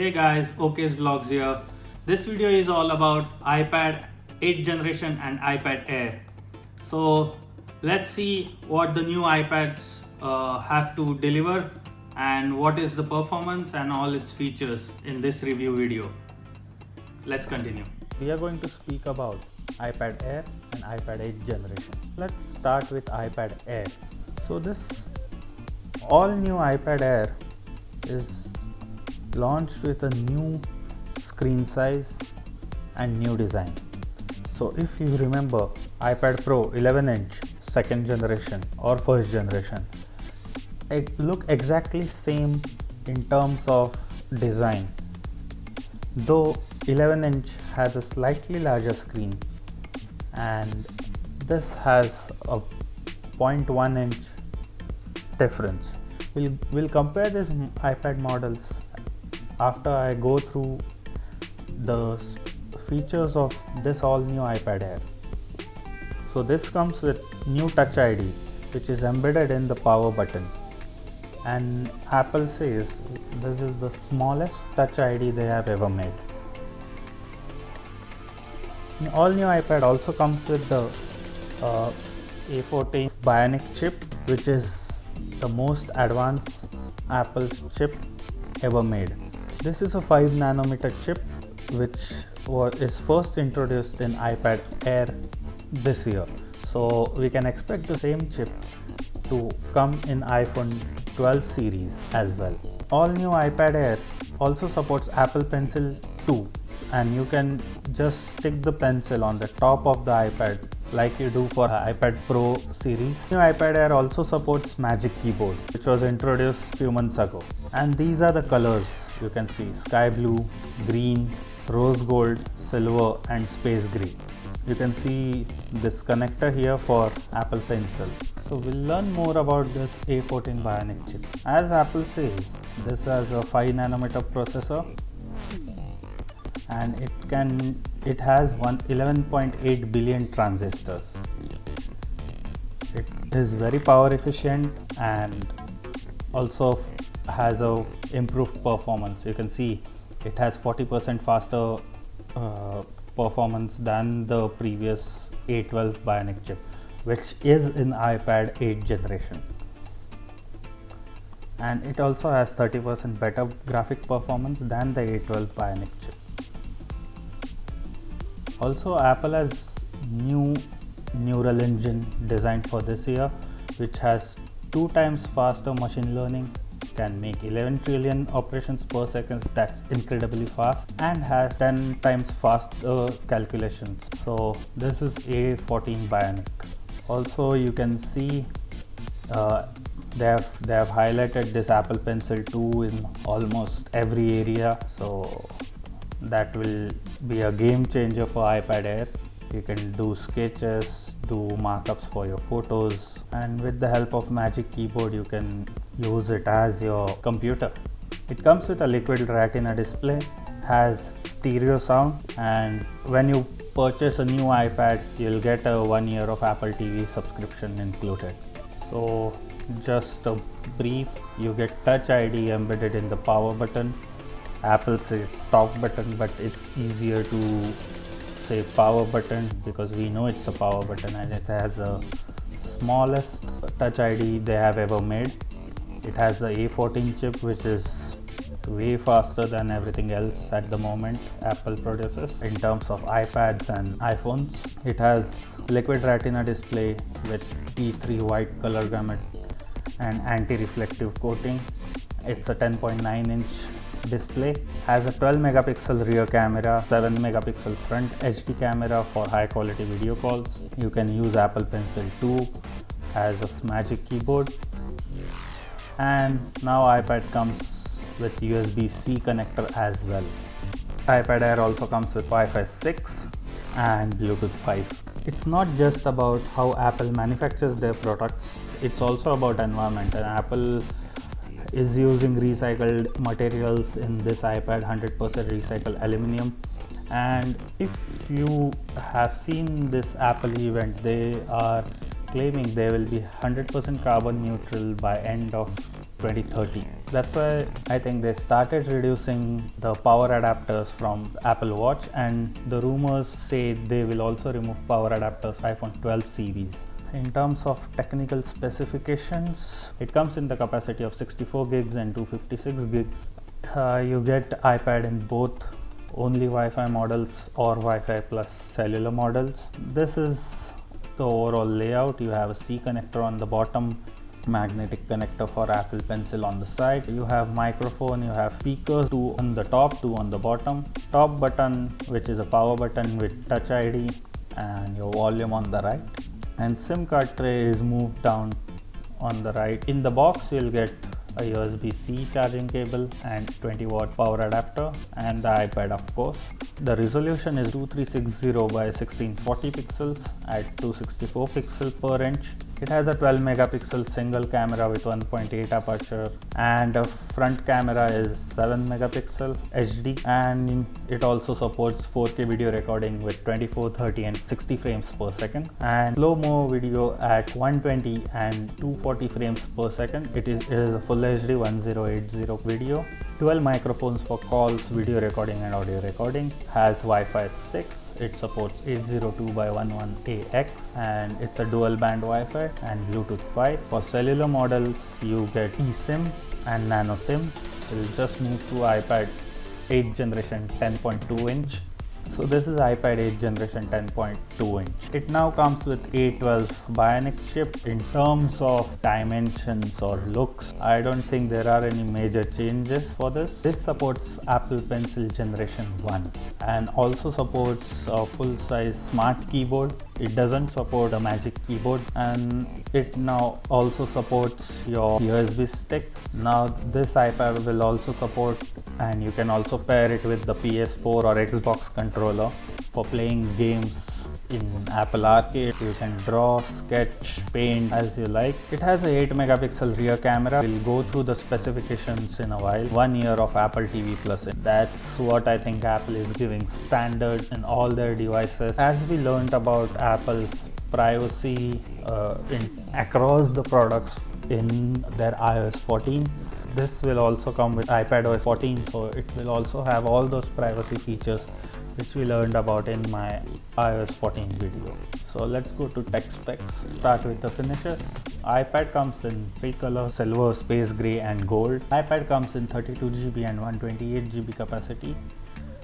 Hey guys, OK's Vlogs here. This video is all about iPad 8th generation and iPad Air. So let's see what the new iPads have to deliver and what is the performance and all its features in this review video. Let's continue. We are going to speak about iPad Air and iPad 8th generation. Let's start with iPad Air. So this all new iPad Air is launched with a new screen size and new design. So if you remember iPad Pro 11-inch second generation or first generation, it look exactly same in terms of design, though 11-inch has a slightly larger screen and this has a 0.1-inch difference. We'll compare these iPad models after I go through the features of this all new iPad Air. So this comes with new Touch ID, which is embedded in the power button, and Apple says this is the smallest Touch ID they have ever made. The all new iPad also comes with the A14 Bionic Chip, which is the most advanced Apple's chip ever made. This is a 5nm chip which is first introduced in iPad Air this year. So we can expect the same chip to come in iPhone 12 series as well. All new iPad Air also supports Apple Pencil 2, and you can just stick the pencil on the top of the iPad like you do for iPad Pro series. New iPad Air also supports Magic Keyboard, which was introduced few months ago. And these are the colors you can see: sky blue, green, rose gold, silver and space gray. You can see this connector here for Apple Pencil. So we'll learn more about this A14 Bionic chip. As Apple says, this has a 5nm processor and it has 11.8 billion transistors. It is very power efficient and also has a improved performance. You can see it has 40% faster performance than the previous A12 Bionic chip, which is in iPad 8th generation. And it also has 30% better graphic performance than the A12 Bionic chip. Also, Apple has new neural engine designed for this year, which has 2 times faster machine learning, can make 11 trillion operations per second, that's incredibly fast, and has 10 times faster calculations. So this is A14 Bionic. Also, you can see they have highlighted this Apple Pencil 2 in almost every area, so that will be a game changer for iPad Air. You can do sketches, do markups for your photos, and with the help of Magic Keyboard you can use it as your computer. It comes with a liquid retina display, has stereo sound, and when you purchase a new iPad you'll get a 1 year of Apple TV subscription included. So just a brief, you get Touch ID embedded in the power button. Apple says top button, but it's easier to say power button because we know it's a power button, and it has the smallest Touch ID they have ever made. It has the A14 chip, which is way faster than everything else at the moment Apple produces in terms of iPads and iPhones. It has liquid retina display with P3 white color gamut and anti-reflective coating. It's a 10.9-inch display, has a 12 megapixel rear camera, 7 megapixel front HD camera for high quality video calls. You can use Apple Pencil 2 as a Magic Keyboard, and now iPad comes with USB-C connector as well. iPad Air also comes with Wi-Fi 6 and Bluetooth 5. It's not just about how Apple manufactures their products, it's also about environment, and Apple is using recycled materials in this iPad, 100% recycled aluminum. And if you have seen this Apple event, they are claiming they will be 100% carbon neutral by end of 2030. That's why I think they started reducing the power adapters from Apple Watch, and the rumors say they will also remove power adapters iPhone 12 series. In terms of technical specifications, it comes in the capacity of 64 gigs and 256 gigs. You get iPad in both only Wi-Fi models or Wi-Fi plus cellular models. This is the overall layout. You have a C connector on the bottom, magnetic connector for Apple Pencil on the side. You have microphone, you have speakers, 2 on the top, 2 on the bottom. Top button, which is a power button with Touch ID, and your volume on the right. And SIM card tray is moved down on the right. In the box you'll get a USB-C charging cable and 20-watt power adapter, and the iPad of course. The resolution is 2360 by 1640 pixels at 264 pixels per inch. It has a 12 megapixel single camera with 1.8 aperture, and a front camera is 7 megapixel HD, and it also supports 4K video recording with 24, 30 and 60 frames per second, and slow-mo video at 120 and 240 frames per second. It is a full HD 1080 video. 12 microphones for calls, video recording and audio recording. Has Wi-Fi 6. It supports 802.11ax, and it's a dual band Wi-Fi and Bluetooth 5. For cellular models you get eSIM and nano SIM. We'll just move to iPad 8 generation 10.2 inch. So this is iPad 8 generation 10.2 inch. It now comes with A14 Bionic Chip. In terms of dimensions or looks, I don't think there are any major changes for this. This supports Apple Pencil generation 1 and also supports a full-size smart keyboard. It doesn't support a Magic Keyboard, and it now also supports your USB stick. Now this iPad will also support, and you can also pair it with the PS4 or Xbox controller for playing games in Apple Arcade. You can draw, sketch, paint as you like. It has a 8 megapixel rear camera. We'll go through the specifications in a while. 1 year of Apple TV Plus. That's what I think Apple is giving standard in all their devices. As we learned about Apple's privacy across the products in their iOS 14, this will also come with iPadOS 14, so it will also have all those privacy features which we learned about in my iOS 14 video. So let's go to tech specs. Start with the finishes. iPad comes in 3 colors: silver, space gray and gold. iPad comes in 32GB and 128GB capacity.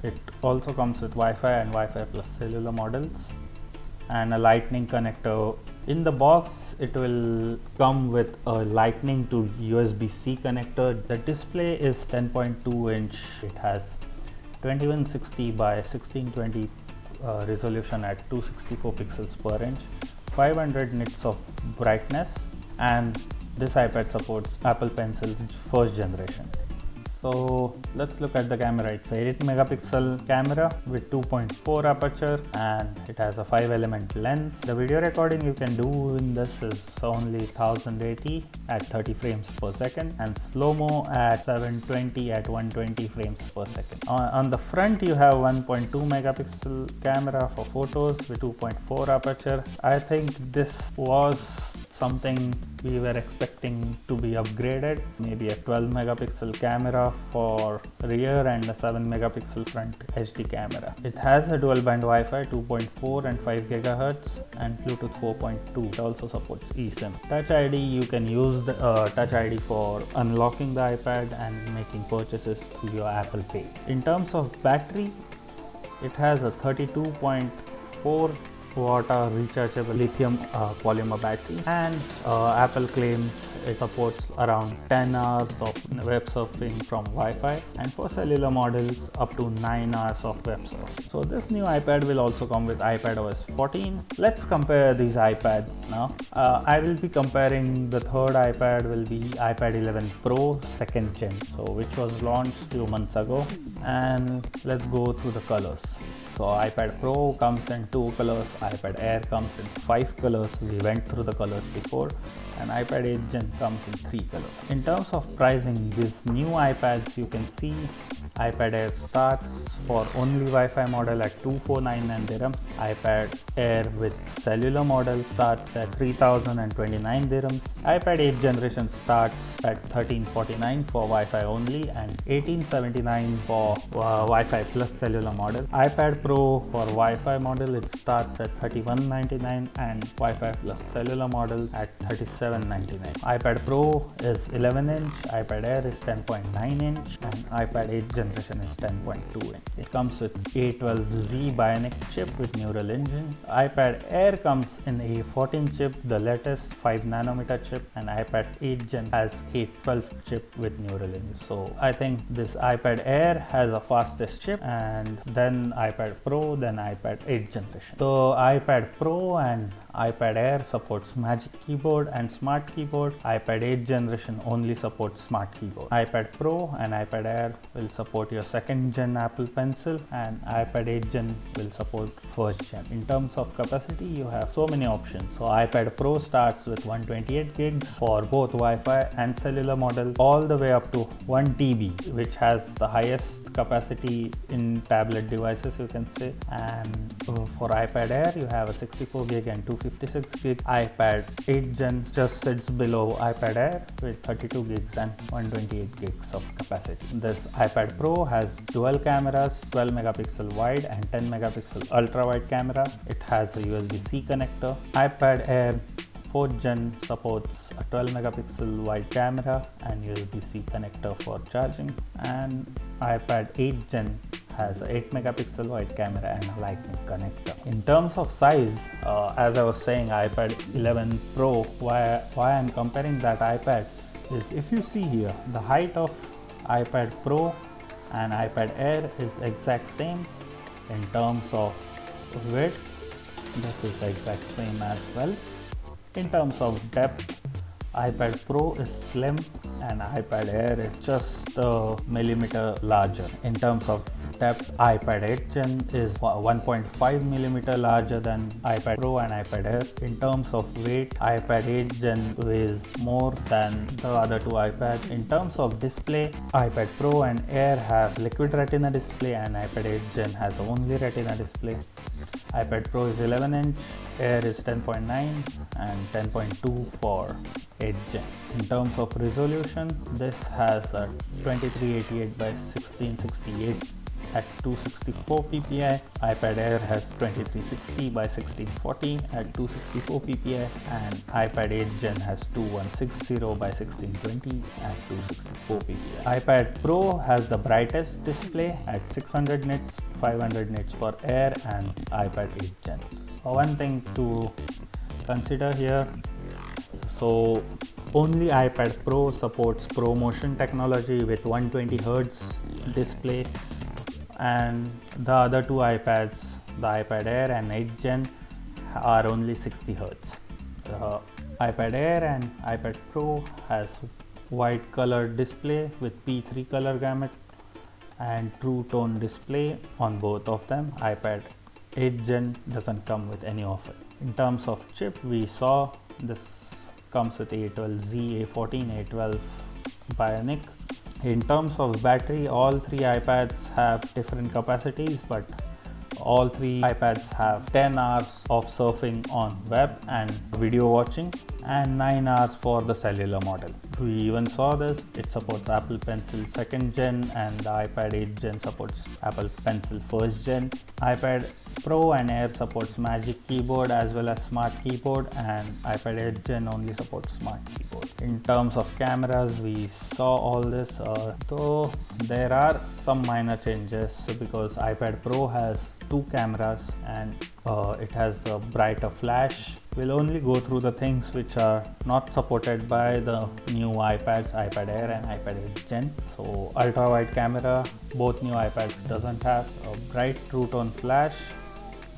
It also comes with Wi-Fi and Wi-Fi plus cellular models and a lightning connector. In the box it will come with a lightning to USB-C connector. The display is 10.2 inch. It has 2160 by 1620 resolution at 264 pixels per inch, 500 nits of brightness, and this iPad supports Apple Pencil's first generation. So let's look at the camera. It's a 8 megapixel camera with 2.4 aperture, and it has a 5-element lens. The video recording you can do in this is only 1080 at 30 frames per second and slow-mo at 720 at 120 frames per second. On the front you have 1.2 megapixel camera for photos with 2.4 aperture. I think this was something we were expecting to be upgraded, maybe a 12 megapixel camera for rear and a 7 megapixel front HD camera. It has a dual band Wi-Fi 2.4 and 5 GHz and Bluetooth 4.2. It also supports eSIM. Touch ID, you can use the Touch ID for unlocking the iPad and making purchases through your Apple Pay. In terms of battery, it has a 32.4 watt-hour rechargeable lithium polymer battery, and Apple claims it supports around 10 hours of web surfing from Wi-Fi, and for cellular models up to 9 hours of web surfing. So this new iPad will also come with iPadOS 14. Let's compare these iPads now. I will be comparing the third iPad will be iPad 11 Pro 2nd Gen, so which was launched few months ago, and let's go through the colors. So iPad Pro comes in 2 colors, iPad Air comes in 5 colors, we went through the colors before, and iPad 8 Gen comes in 3 colors. In terms of pricing, these new iPads you can see iPad Air starts for only Wi-Fi model at 2499 dirhams. iPad Air with cellular model starts at 3029 dirhams. iPad 8th generation starts at 1349 for Wi-Fi only and 1879 for Wi-Fi plus cellular model. iPad Pro for Wi-Fi model it starts at 3199 and Wi-Fi plus cellular model at 3799. iPad Pro is 11 inch, iPad Air is 10.9 inch and iPad 8th generation is 10.2 inch. It comes with A14 Bionic Chip with neural engine. iPad Air comes in A14 chip, the latest 5nm chip, and iPad 8th gen has A12 chip with neural engine. So I think this iPad Air has a fastest chip, and then iPad Pro, then iPad 8th generation. So iPad Pro and iPad Air supports Magic Keyboard and Smart Keyboard. iPad 8th generation only supports Smart Keyboard. iPad Pro and iPad Air will support your 2nd gen Apple Pencil, and iPad 8th gen will support 1st gen. In terms of capacity, you have so many options. So iPad Pro starts with 128 gigs for both Wi-Fi and cellular model, all the way up to 1 TB, which has the highest capacity in tablet devices, you can say. And for iPad Air, you have a 64 gig and 256 gig. iPad 8th gen just sits below iPad Air with 32 gigs and 128 gigs of capacity. This iPad Pro has dual cameras, 12 megapixel wide and 10 megapixel ultra wide camera. It has a USB-C connector. iPad Air 4th gen supports a 12 megapixel wide camera and USB-C connector for charging, and iPad 8th gen has a 8 megapixel wide camera and a lightning connector. In terms of size, as I was saying, iPad 11 Pro, why I'm comparing that iPad is, if you see here, the height of iPad Pro and iPad Air is exact same. In terms of width, this is exact same as well. In terms of depth, iPad Pro is slim and iPad Air is just a millimeter larger. In terms of depth, iPad 8th gen is 1.5 millimeter larger than iPad Pro and iPad Air. In terms of weight, iPad 8th gen weighs more than the other two iPads. In terms of display, iPad Pro and Air have liquid retina display and iPad 8th gen has only retina display. iPad Pro is 11 inch, Air is 10.9 and 10.2 for 8th gen. In terms of resolution, this has a 2388 by 1668 at 264 ppi. iPad Air has 2360 by 1640 at 264 ppi, and iPad 8th gen has 2160 by 1620 at 264 ppi. iPad Pro has the brightest display at 600 nits, 500 nits for Air and iPad 8th gen. One thing to consider here, so only iPad Pro supports ProMotion technology with 120 Hz display, and the other two iPads, the iPad Air and 8th gen, are only 60 Hz. iPad Air and iPad Pro has white color display with P3 color gamut and true tone display on both of them. iPad 8th gen doesn't come with any of it. In terms of chip, we saw this comes with A12Z, A14, A12 Bionic. In terms of battery, all three iPads have different capacities, but all three iPads have 10 hours of surfing on web and video watching and 9 hours for the cellular model. We even saw this, it supports Apple Pencil 2nd gen and the iPad 8th gen supports Apple Pencil 1st gen. iPad Pro and Air supports Magic Keyboard as well as Smart Keyboard, and iPad 8th gen only supports Smart Keyboard. In terms of cameras, we saw all this, though there are some minor changes because iPad Pro has two cameras and it has a brighter flash. We'll only go through the things which are not supported by the new iPads, iPad Air and iPad 8th gen. So ultra wide camera, both new iPads doesn't have a bright true tone flash.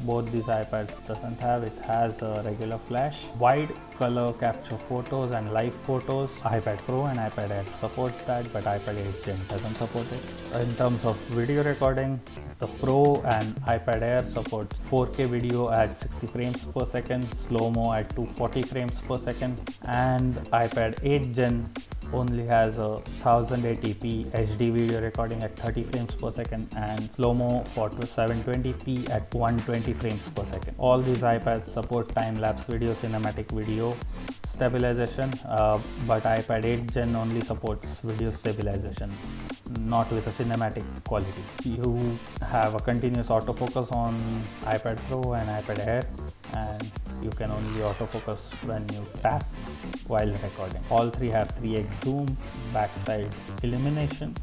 Both these iPads doesn't have, it has a regular flash. Wide color capture photos and live photos, iPad Pro and iPad Air supports that, but iPad 8th gen doesn't support it. In terms of video recording, the Pro and iPad Air supports 4K video at 60 frames per second, slow-mo at 240 frames per second, and iPad 8th gen only has a 1080p HD video recording at 30 frames per second and slow-mo for 720p at 120 frames per second. All these iPads support time-lapse video, cinematic video stabilization, but iPad 8 Gen only supports video stabilization, not with a cinematic quality. You have a continuous autofocus on iPad Pro and iPadAir, and you can only autofocus when you tap while recording. All three have 3x zoom, backside illumination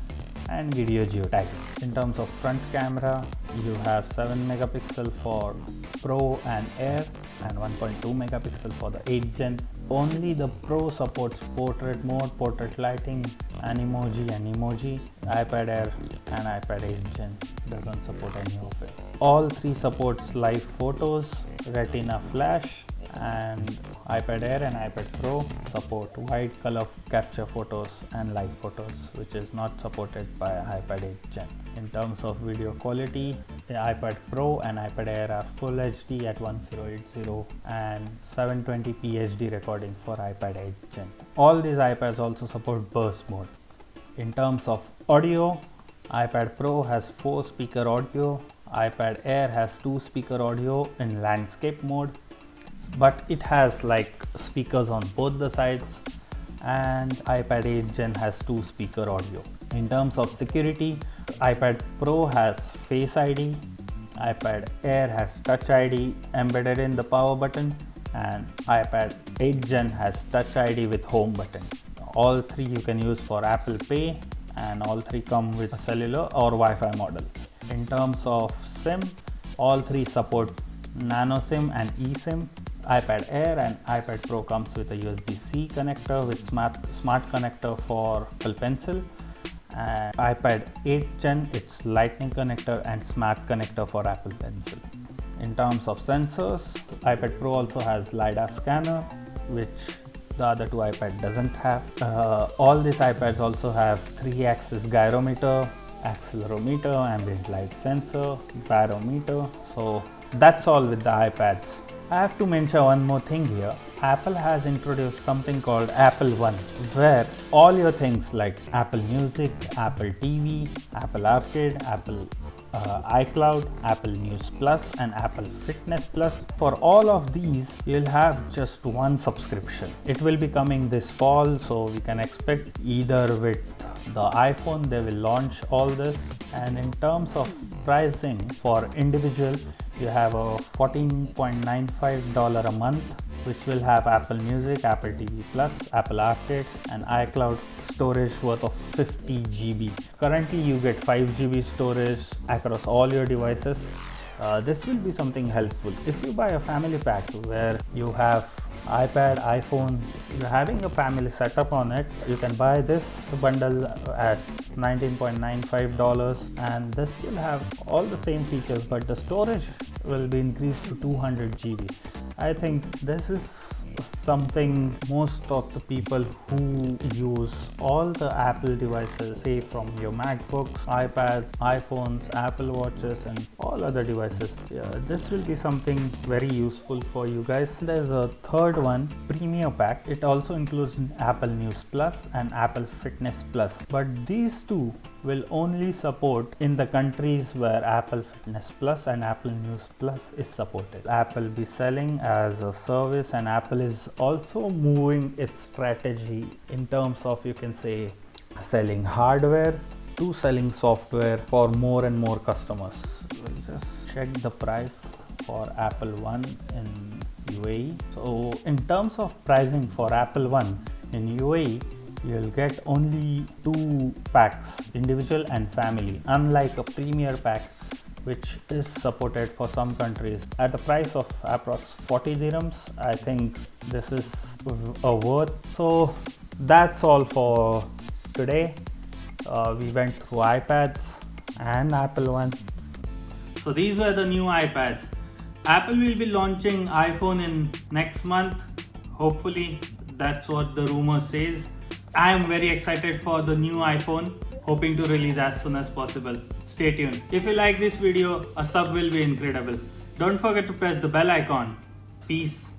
and video geotagging. In terms of front camera, you have 7 megapixel for Pro and Air and 1.2 megapixel for the 8 Gen. Only the Pro supports portrait mode, portrait lighting, Animoji and emoji. iPad Air and iPad 8 Gen doesn't support any of it. All three supports live photos, Retina flash, and iPad Air and iPad Pro support wide color capture photos and live photos, which is not supported by iPad 8 Gen. In terms of video quality, the iPad Pro and iPad Air are full HD at 1080 and 720p HD recording for iPad 8 Gen. All these iPads also support burst mode. In terms of audio, iPad Pro has 4 speaker audio, iPad Air has 2 speaker audio in landscape mode, but it has like speakers on both the sides, and iPad 8 Gen has 2 speaker audio. In terms of security, iPad Pro has Face ID, iPad Air has Touch ID embedded in the power button, and iPad 8 Gen has Touch ID with home button. All three you can use for Apple Pay, and all three come with a cellular or Wi-Fi model. In terms of SIM, all three support Nano SIM and eSIM. iPad Air and iPad Pro comes with a USB-C connector with smart connector for Apple Pencil, and iPad 8 Gen it's Lightning connector and smart connector for Apple Pencil. In terms of sensors, iPad Pro also has LiDAR scanner, which the other two iPad doesn't have. All these iPads also have 3-axis gyrometer, accelerometer, ambient light sensor, barometer. So that's all with the iPads. I have to mention one more thing here. Apple has introduced something called Apple One, where all your things like Apple Music, Apple TV, Apple Arcade, Apple iCloud, Apple News Plus and Apple Fitness Plus, for all of these you'll have just one subscription. It will be coming this fall, so we can expect either with the iPhone they will launch all this. And in terms of pricing for individual, you have a $14.95 a month, which will have Apple Music, Apple TV Plus, Apple Arcade and iCloud storage worth of 50 GB. Currently you get 5 GB storage across all your devices. This will be something helpful if you buy a family pack where you have iPad, iPhone, you're having a family setup on it. You can buy this bundle at $19.95 and this will have all the same features, but the storage will be increased to 200 GB. I think this is something most of the people who use all the Apple devices, say from your MacBooks, iPads, iPhones, Apple Watches and all other devices, this will be something very useful for you guys. There's a third one, Premium Pack. It also includes Apple News Plus and Apple Fitness Plus, but these two will only support in the countries where Apple Fitness Plus and Apple News Plus is supported. Apple will be selling as a service, and Apple is also moving its strategy in terms of, you can say, selling hardware to selling software for more and more customers. We'll just check the price for Apple One in UAE. So in terms of pricing for Apple One in UAE, you'll get only 2 packs, individual and family, unlike a premier pack which is supported for some countries at the price of approx 40 dirhams. I think this is a worth. So that's all for today. We went through iPads and Apple One. So these were the new iPads. Apple will be launching iPhone in next month. Hopefully, that's what the rumor says. I am very excited for the new iPhone, hoping to release as soon as possible. Stay tuned. If you like this video, a sub will be incredible. Don't forget to press the bell icon. Peace.